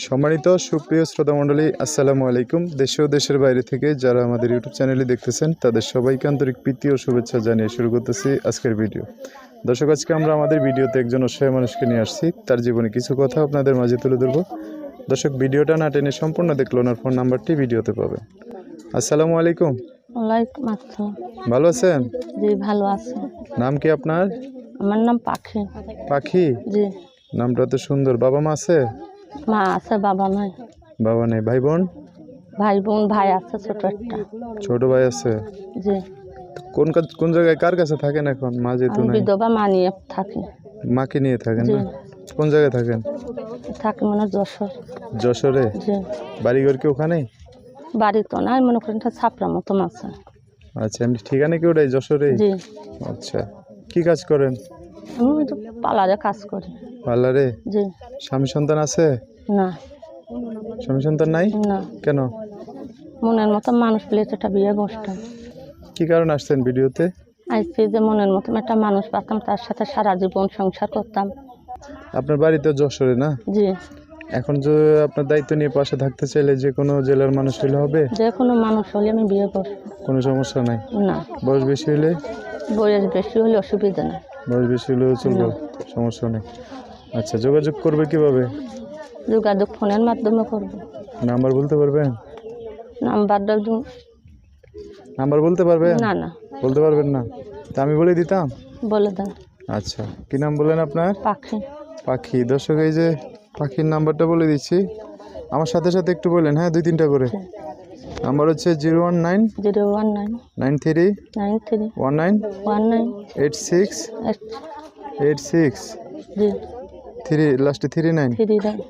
সম্মানিত সুপ্রিয় শ্রোতা মণ্ডলী, আসসালামু আলাইকুম। দেশ ও দেশের বাইরে থেকে যারা আমাদের ইউটিউব চ্যানেলে দেখতেছেন তাদের সবাইকে আন্তরিক প্রীতি ও শুভেচ্ছা জানিয়ে শুরু করতেছি আজকের ভিডিও। দর্শক, আজকে আমরা আমাদের ভিডিওতে একজন অসহায় মানুষকে নিয়ে আসছি, তার জীবনে কিছু কথা আপনাদের মাঝে তুলে ধরবো। দর্শক, ভিডিওটা না টেনে সম্পূর্ণ দেখলো, ওনার ফোন নাম্বারটি ভিডিওতে পাবেন। আসসালামু আলাইকুম। ওয়ালাইকুম আসসালাম। ভালো আছেন? জি ভালো আছি। নাম কি আপনার? আমার নাম পাখি। পাখি? জি। নামটা তো সুন্দর। বাবা মা আছে? মা আছে, বাবা নাই। বাবা নেই। ভাই বোন? ভাই আছে ছোট একটা। ছোট ভাই আছে? জি। কোন জায়গায় কার কাছে থাকেন এখন? মা যেহেতু আমি নাই। বিধবা, মা নিয়ে থাকি। মাকে নিয়ে থাকেন জি। না? কোন জায়গায় থাকেন? থাকি মনে হয় যশোর। যশোরে? জি। বাড়িঘর কি ওখানেই? বাড়ি তো নাই, মনে করেন ছাপড়া মতন আছে। আচ্ছা, এমনি ঠিকানা কি ওটাই যশোরে? জি। আচ্ছা, কি কাজ করেন? আমি ওই তো পার্লারে কাজ করি। পার্লারে? জি। স্বামী সন্তান আছে? না। স্বামী সন্তান নাই? না। কেন? মনের মতো মানুষ পেলে একটা বিয়ে বসতাম। কি কারণ আসছেন ভিডিওতে? আইসি যে মনের মতো একটা মানুষ পাতাম, তার সাথে সারা জীবন সংসার করতাম। আপনার বাড়ি তো যশোরে না? জি। এখন যে আপনার দায়িত্ব নিয়ে পাশে থাকতে চাইলে যে কোনো জেলার মানুষ হলে হবে? যে কোনো মানুষ হলে আমি বিয়ে করবো। কোনো সমস্যা নাই? না। বয়স বেশি হলে? বয়স বেশি হলে অসুবিধা না। বয়স বেশি হলেও চলবে? সমস্যা নেই। আচ্ছা, যোগাযোগ করবে কিভাবে? যোগাযোগ ফোনের মাধ্যমে করবো। নাম্বার বলতে পারবেন? নাম্বারটা নাম্বার বলতে পারবেন? না না বলতে পারবেন না? তা আমি বলে দিতাম। বলে দেন। আচ্ছা, কি নাম বললেন আপনার? পাখি। পাখি। দর্শক, এই যে পাখির নাম্বারটা বলে দিচ্ছি, আমার সাথে সাথে একটু বললেন, হ্যাঁ, 2-3টা করে। নাম্বার হচ্ছে 019 019 93 93 19 19 86 86 জি 3, লাস্টে 39। 39।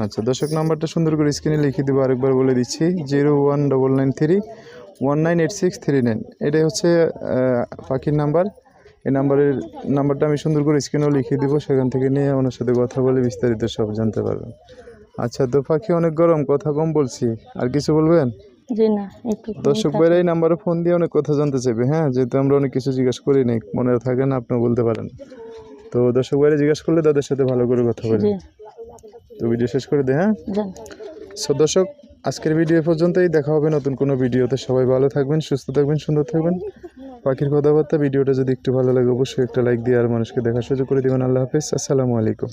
আচ্ছা দর্শক, নাম্বারটা সুন্দর করে স্ক্রিনে লিখে দেবো, আরেকবার বলে দিচ্ছি, 01993 198639। এটাই হচ্ছে পাখির নাম্বার। এই নাম্বারটা আমি সুন্দর করে স্ক্রিনেও লিখে দেবো, সেখান থেকে নিয়ে ওনার সাথে কথা বলে বিস্তারিত সব জানতে পারবেন। আচ্ছা, তো পাখি অনেক গরম, কথা কম বলছি, আর কিছু বলবেন? জি না, একটু দর্শক ভাইরা এই নাম্বারে ফোন দিয়ে অনেক কথা জানতে চাইবে, হ্যাঁ, যেহেতু আমরা অনেক কিছু জিজ্ঞাসা করি নাই, মনে থাকে না, আপনি বলতে পারেন। তো দর্শক ভাইরা জিজ্ঞাসা করলে তাদের সাথে ভালো করে কথা বলেন। জি তো ভিডিও শেষ করে দে, হ্যাঁ। যান। সো দর্শক, আজকের ভিডিও পর্যন্তই। দেখা হবে নতুন কোনো ভিডিওতে। সবাই ভালো থাকবেন, সুস্থ থাকবেন, সুন্দর থাকবেন। পাখির কথাবার্তা ভিডিওটা যদি একটু ভালো লাগে অবশ্যই একটা লাইক দিয়ে আর মানুষকে দেখার সুযোগ করে দেবেন। আল্লাহ হাফেজ, আসসালামু আলাইকুম।